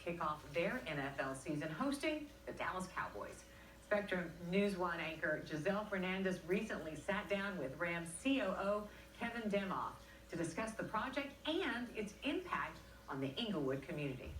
kick off their NFL season hosting the Dallas Cowboys. Spectrum News 1 anchor Giselle Fernandez recently sat down with Rams COO Kevin Demoff to discuss the project and its impact on the Inglewood community.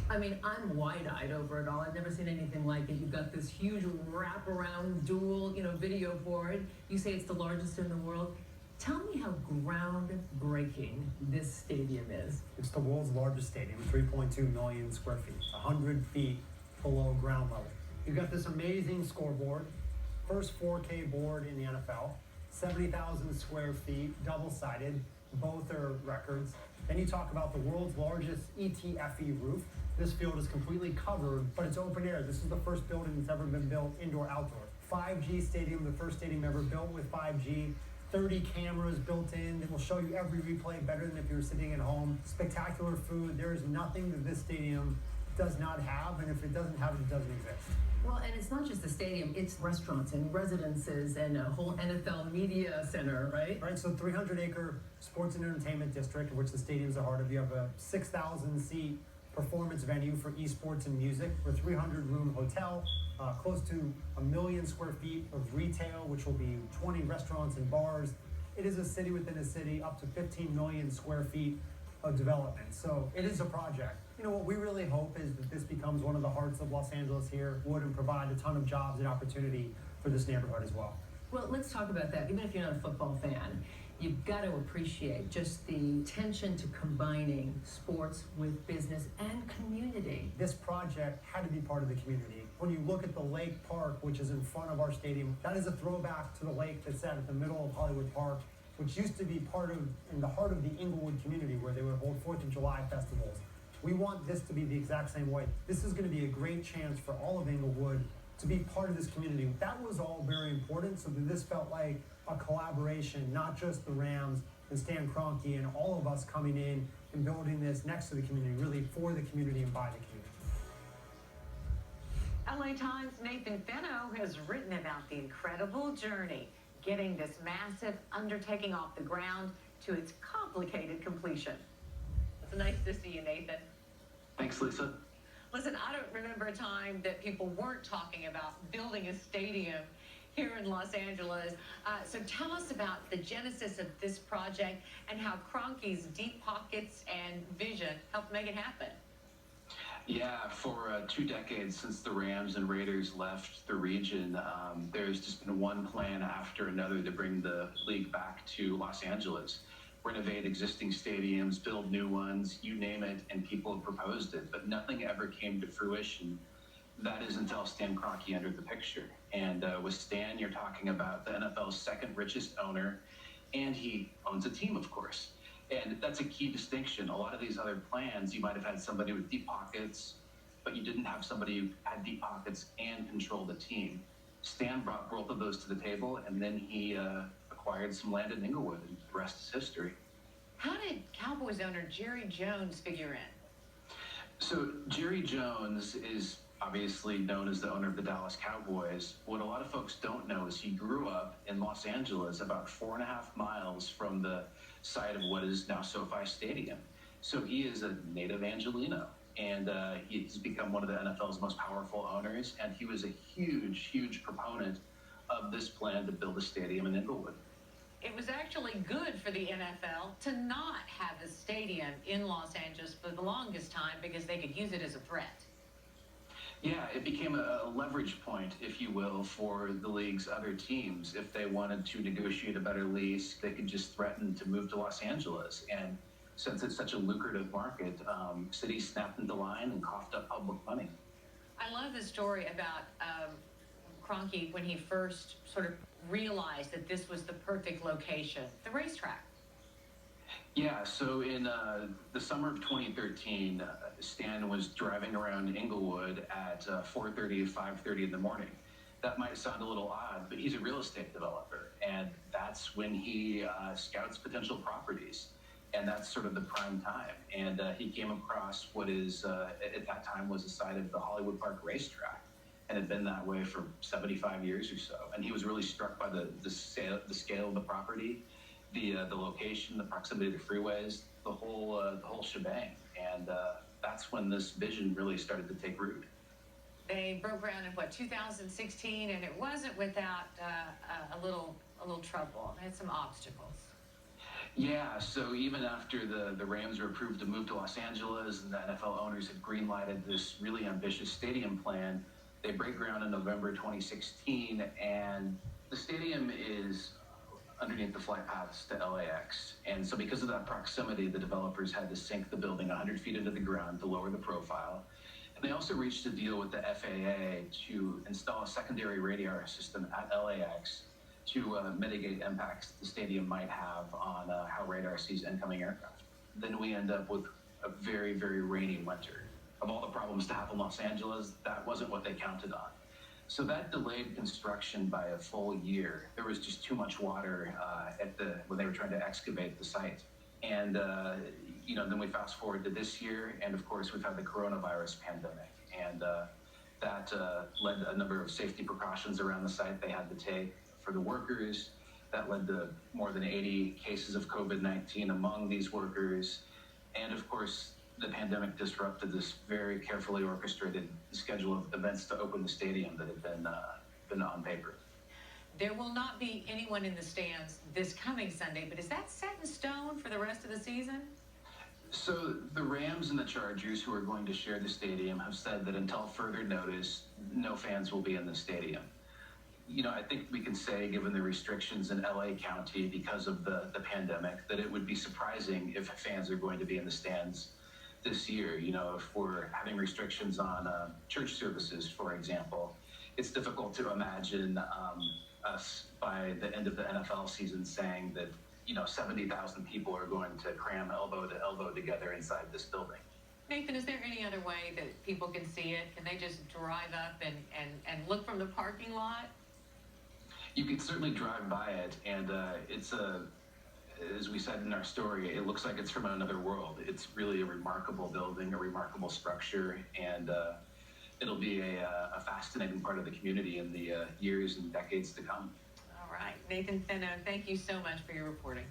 I mean, I'm wide-eyed over it all. I've never seen anything like it. You've got this huge wraparound dual, video board. You say it's the largest in the world. Tell me how groundbreaking this stadium is. It's the world's largest stadium, 3.2 million square feet, 100 feet below ground level. You've got this amazing scoreboard, first 4K board in the NFL, 70,000 square feet, double-sided. Both are records. Then you talk about the world's largest ETFE roof. This field is completely covered, but it's open air. This is the first building that's ever been built indoor-outdoor. 5G stadium, the first stadium ever built with 5G. 30 cameras built in that will show you every replay better than if you were sitting at home. Spectacular food. There is nothing that this stadium does not have, and if it doesn't have it, it doesn't exist. Well, and it's not just the stadium, it's restaurants and residences and a whole NFL media center, right? Right, so 300-acre sports and entertainment district, which the stadium's the heart of. You have a 6,000-seat performance venue for esports and music, a 300-room hotel, close to 1 million square feet of retail, which will be 20 restaurants and bars. It is a city within a city, up to 15 million square feet of development. So it is a project. What we really hope is that this becomes one of the hearts of Los Angeles here, and provide a ton of jobs and opportunity for this neighborhood as well. Well, let's talk about that. Even if you're not a football fan, you've got to appreciate just the attention to combining sports with business and community. This project had to be part of the community. When you look at the lake park, which is in front of our stadium, that is a throwback to the lake that's at the middle of Hollywood Park, which used to be in the heart of the Inglewood community where they would hold 4th of July festivals. We want this to be the exact same way. This is going to be a great chance for all of Inglewood to be part of this community. That was all very important, so that this felt like a collaboration, not just the Rams and Stan Kroenke and all of us coming in and building this next to the community, really for the community and by the community. LA Times' Nathan Fenno has written about the incredible journey getting this massive undertaking off the ground to its complicated completion. It's nice to see you, Nathan. Thanks, Lisa. Listen, I don't remember a time that people weren't talking about building a stadium here in Los Angeles. So tell us about the genesis of this project and how Kroenke's deep pockets and vision helped make it happen. Yeah, for 2 decades since the Rams and Raiders left the region, there's just been one plan after another to bring the league back to Los Angeles. Renovate existing stadiums, build new ones, you name it, and people have proposed it, but nothing ever came to fruition. That is until Stan Kroenke entered the picture. And with Stan, you're talking about the NFL's second richest owner, and he owns a team, of course. And that's a key distinction. A lot of these other plans, you might have had somebody with deep pockets, but you didn't have somebody who had deep pockets and controlled the team. Stan brought both of those to the table, and then he acquired some land in Inglewood, and the rest is history. How did Cowboys owner Jerry Jones figure in? So Jerry Jones is obviously known as the owner of the Dallas Cowboys. What a lot of folks don't know is he grew up in Los Angeles, about 4.5 miles from the site of what is now SoFi Stadium. So he is a native Angelino, and he's become one of the NFL's most powerful owners, and he was a huge, huge proponent of this plan to build a stadium in Inglewood. It was actually good for the NFL to not have a stadium in Los Angeles for the longest time because they could use it as a threat. Yeah, it became a leverage point, if you will, for the league's other teams. If they wanted to negotiate a better lease, they could just threaten to move to Los Angeles. And since it's such a lucrative market, cities snapped into line and coughed up public money. I love the story about Kroenke when he first sort of realized that this was the perfect location, the racetrack. Yeah, so in the summer of 2013, Stan was driving around Inglewood at 4:30 to 5:30 in the morning. That might sound a little odd, but he's a real estate developer, and that's when he scouts potential properties, and that's sort of the prime time. And he came across what is, at that time, was the site of the Hollywood Park Racetrack, and had been that way for 75 years or so. And he was really struck by the scale of the property, the location, the proximity to freeways, the whole shebang. And that's when this vision really started to take root. They broke ground in 2016, and it wasn't without a little trouble. They had some obstacles. Yeah, so even after the Rams were approved to move to Los Angeles and the NFL owners had greenlighted this really ambitious stadium plan, they break ground in November 2016, and the stadium is underneath the flight paths to LAX. And so because of that proximity, the developers had to sink the building 100 feet into the ground to lower the profile. And they also reached a deal with the FAA to install a secondary radar system at LAX to mitigate impacts the stadium might have on how radar sees incoming aircraft. Then we end up with a very, very rainy winter. Of all the problems to have in Los Angeles, that wasn't what they counted on. So that delayed construction by a full year. There was just too much water when they were trying to excavate the site. And then we fast forward to this year, and of course we've had the coronavirus pandemic, and that led to a number of safety precautions around the site they had to take for the workers. That led to more than 80 cases of COVID-19 among these workers, and of course the pandemic disrupted this very carefully orchestrated schedule of events to open the stadium that had been on paper. There will not be anyone in the stands this coming Sunday, but is that set in stone for the rest of the season? So the Rams and the Chargers, who are going to share the stadium, have said that until further notice, no fans will be in the stadium. I think we can say, given the restrictions in LA County because of the pandemic, that it would be surprising if fans are going to be in the stands this year. If we're having restrictions on church services, for example, it's difficult to imagine us by the end of the NFL season saying that 70,000 people are going to cram elbow to elbow together inside this building. Nathan, is there any other way that people can see it? Can they just drive up and look from the parking lot? You can certainly drive by it, and as we said in our story, it looks like it's from another world. It's really a remarkable building, a remarkable structure, and it'll be a fascinating part of the community in the years and decades to come. All right. Nathan Fenno, thank you so much for your reporting.